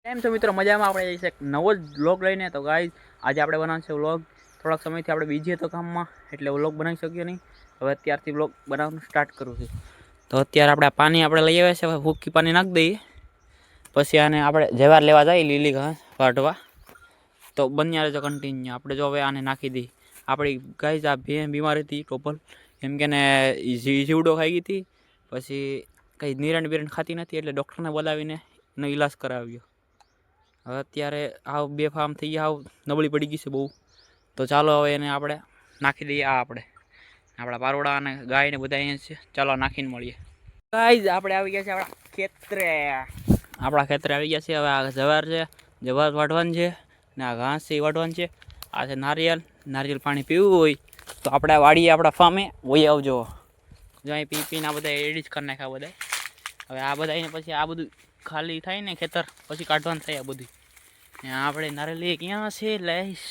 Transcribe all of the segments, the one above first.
કેમ છો મિત્રો? મજામાં. આપણે જઈશું એક નવો જ વ્લોગ લઈને. તો ગાઈઝ આજે આપણે બનાવશે વ્લોગ. થોડાક સમયથી આપણે બીજી હતો કામમાં, એટલે વ્લોગ બનાવી શક્યો નહીં. હવે અત્યારથી વ્લોગ બનાવવાનું સ્ટાર્ટ કરું છું. તો અત્યારે આપણે પાણી લઈ આવ્યા છે. હવે ભૂકી પાણી નાખી દઈએ, પછી આને આપણે જવાર લેવા જઈએ લીલી ઘાસ વાઢવા. તો બન્યા રહેજો કન્ટિન્યુ. આપણે જો હવે આને નાખી દઈએ. આપણી ગાઈઝ આ બીમાર હતી ટોપલ, એમ કે ને જીવડો ખાઈ ગઈ હતી. પછી કંઈ નિરણ બિરણ ખાતી નથી, એટલે ડૉક્ટરને બોલાવીને એનો ઈલાજ કરાવ્યો. હવે અત્યારે આવ બે ફાર્મ થઈ ગયા, આવ નબળી પડી ગઈ છે બહુ. તો ચાલો હવે એને આપણે નાખી દઈએ. આપણા પારોડા અને ગાય ને બધા અહીંયા છે. ચાલો નાખીને મળીએ. ગાઈઝ આપણે આવી ગયા છે આપણા ખેતરે. આવી ગયા છે. હવે આ જવાર છે, જવાર વાઢવાનું છે, ને આ ઘાસ છે એ વાઢવાનું છે. આ છે નારિયેલ પાણી પીવું હોય તો આપણે વાડીએ આપણા ફાર્મે વહી આવજો. જો અહીં પીને આ બધા એડી જ કરી નાખ્યા બધા. હવે આ બધા એને પછી આ બધું ખાલી થાય ને ખેતર, પછી કાઢવાનું થાય આ બધું. આપણે નારેલી ક્યાં છે લઈશ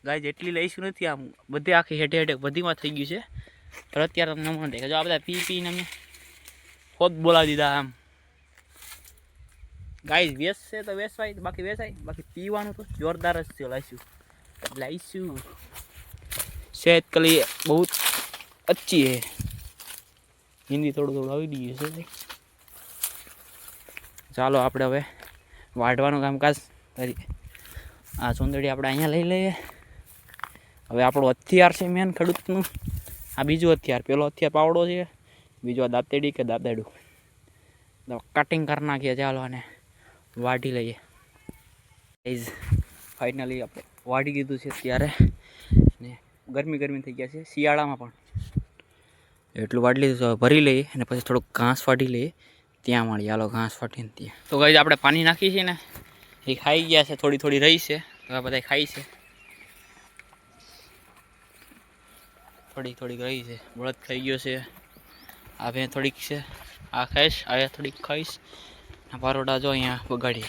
ગાય, જેટલી લઈશું નથી. આમ બધી આખી હેઠે બધીમાં થઈ ગયું છે. પણ અત્યારે તમને ન દેખાય. જો આ બધા પીને અમે ખોદ બોલાવી દીધા. આમ ગાય વેચશે તો વેચવાય, બાકી વેચાય. બાકી પીવાનું તો જોરદાર જ છે. લાઈશું सेहत के लिए बहुत अच्छी है. हिंदी थोड़ा આવી દઈએ છે. ચાલો આપણે હવે વાઢવાનું કામકાજ કરીએ. આ સુંદડી આપણે અહીંયા લઈ લઈએ. હવે આપણું હથિયાર છે મેન ખેડૂતનું. આ બીજું હથિયાર. પેલો હથિયાર પાવડો છે, બીજો આ દાંતેડી કે દાંતેડું. તો કટિંગ કરી નાખીએ. ચાલો અને વાઢી લઈએ. ફાઇનલી આપણે વાઢી દીધું છે. ત્યારે ને ગરમી થઈ ગયા છે શિયાળામાં પણ. એટલું વાઢી લીધું. ભરી લઈએ અને પછી થોડુંક ઘાસ વાઢી લઈએ. ત્યાં મળીએ. હાલો ઘાસ વાટીને ત્યાં. તો ગાઈઝ આપણે પાણી નાખી છે ને, એ ખાઈ ગયા છે. થોડી રહી છે. હવે બધા ખાઈ છે. થોડીક રહી છે. બળદ ખાઈ ગયો છે. આ ભે થોડીક છે. આ ખાઈશ, આ થોડીક ખાઈશ. આ પારોડા જો અહીંયા બગાડી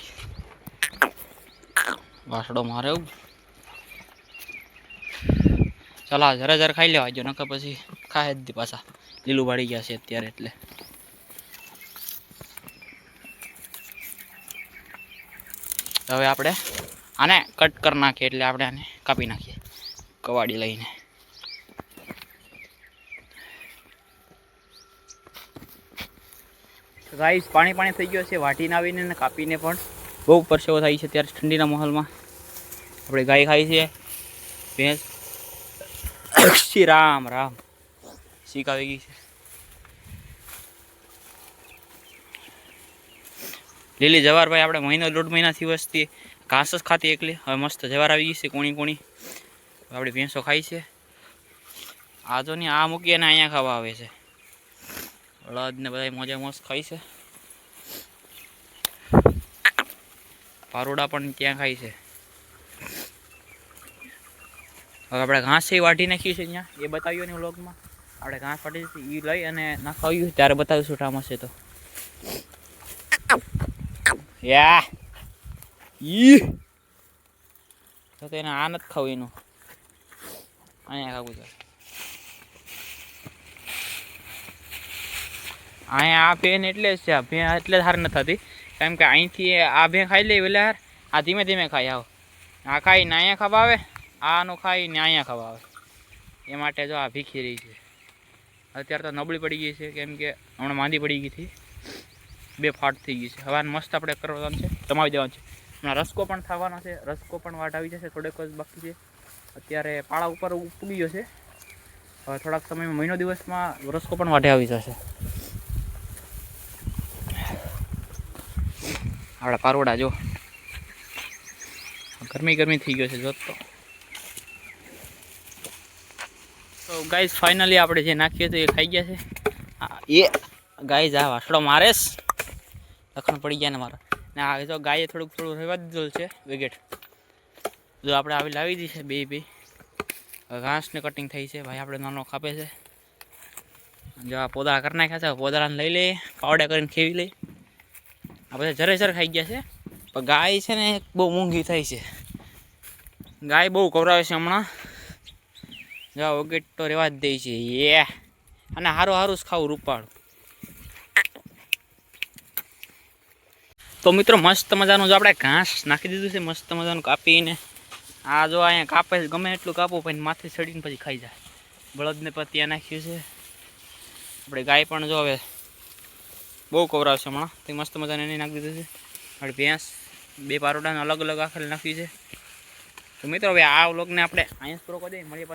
વાસડો મારે. ચાલો જરા ખાઈ લેવા જો, નકર પછી ખાય જ પાછા. લીલું વાળી ગયા છે અત્યારે એટલે. હવે આપણે આને કટ કરી નાખીએ. એટલે આપણે આને કાપી નાખીએ કવાડી લઈને. ગાઈસ પાણી થઈ ગયો છે. વાટીને આવીને ને કાપીને પણ બહુ પરસેવો થાય છે. ત્યારે ઠંડીના માહોલમાં આપણે ગાય ખાઈ છે. ભેંસ શ્રી રામ શીખ આવી ગઈ છે. લીલી જવાર ભાઈ આપણે મહિનો 1.5 મહિનાથી વસ્તી ઘાસ જ ખાતી એકલી. હવે મસ્ત જવાર આવી ગઈ છે. કોણી આપણી ભેંસો ખાઈ છે. આ જો ને આ મૂકીએ ને અહીંયા ખાવા આવે છે. અડદ ને બધા મોજે મોજ ખાઈ છે. પારોડા પણ ત્યાં ખાઈ છે. હવે આપણે ઘાસ એ વાઢી નાખ્યું છે. ત્યાં એ બતાવ્યું ને વ્લોગમાં. આપણે ઘાસ વાઢી એ લઈ અને નાખાવ્યું ત્યારે બતાવીશું ટામ હશે તો. યા તો એને આ નથી ખાવું, એનું અહીંયા ખાવું છે. અહીંયા આ ભેન એટલે જ છે. આ ભેં એટલે જ હાર નથી થતી, કેમ કે અહીંથી આ ભેં ખાઈ લે એટલે હાર. આ ધીમે ખાઈ આવો. આ ખાઈને અહીંયા ખાવા આવે, આનું ખાઈને અહીંયા ખાવા આવે. એ માટે જો આ ભીખી રહી છે. અત્યારે તો નબળી પડી ગઈ છે, કેમ કે હમણાં માંદી પડી ગઈ હતી. 2 ફાટ થઈ ગઈ છે. હવે મસ્ત આપણે કરવાનું છે, જમાવી દેવાનું છે. હમણાં રસકો પણ થવાનો છે. રસકો પણ વાટ આવી જશે. થોડેક જ બાકી છે. અત્યારે પાળા ઉપર ઉપડી ગયો છે. હવે થોડાક સમયમાં, મહિનો દિવસમાં રસકો પણ વાટે આવી જશે. આપણા પારોડા જો ગરમી થઈ ગયો છે. જો તો ગાઈઝ ફાઇનલી આપણે જે નાખીએ તો એ ખાઈ ગયા છે. એ ગાઈઝ આ વાસડો મારેશ, લખણ પડી ગયા ને મારા. ને આ જો ગાયે થોડુંક રહેવા દીધું છે વેગેટ. જો આપણે આવી લાવી દી છે બે ઘાસને કટિંગ થઈ છે. ભાઈ આપણે નાનો કાપે છે. જો આ પોદળા કરી નાખ્યા છે. પોદળાને લઈ લઈએ, પાવડા કરીને ખેવી લઈએ. આ બધા જરે ખાઈ ગયા છે. પણ ગાય છે ને બહુ મોંઘી થાય છે. ગાય બહુ કવરાવે છે હમણાં. જો વગેટ તો રહેવા જ દે છે. અને સારું જ ખાવું રૂપાળું. તો મિત્રો મસ્ત મજાનું જો આપણે ઘાસ નાખી દીધું છે મસ્ત મજાનું કાપીને. આ જો અહીંયા કાપે ગમે એટલું કાપવું પછી માથે ચડીને પછી ખાઈ જાય. બળદને પણ ત્યાં નાખ્યું છે. આપણે ગાય પણ જો હવે બહુ કવરાવશે હમણાં તે મસ્ત મજાને એને નાખી દીધું છે. આપણે ભેંસ 2 પારોડાને અલગ અલગ આખરે નાખ્યું છે. તો મિત્રો હવે આ વ્લોગને આપણે અહીંયા જ પૂરો કરી દઈએ. મળીએ.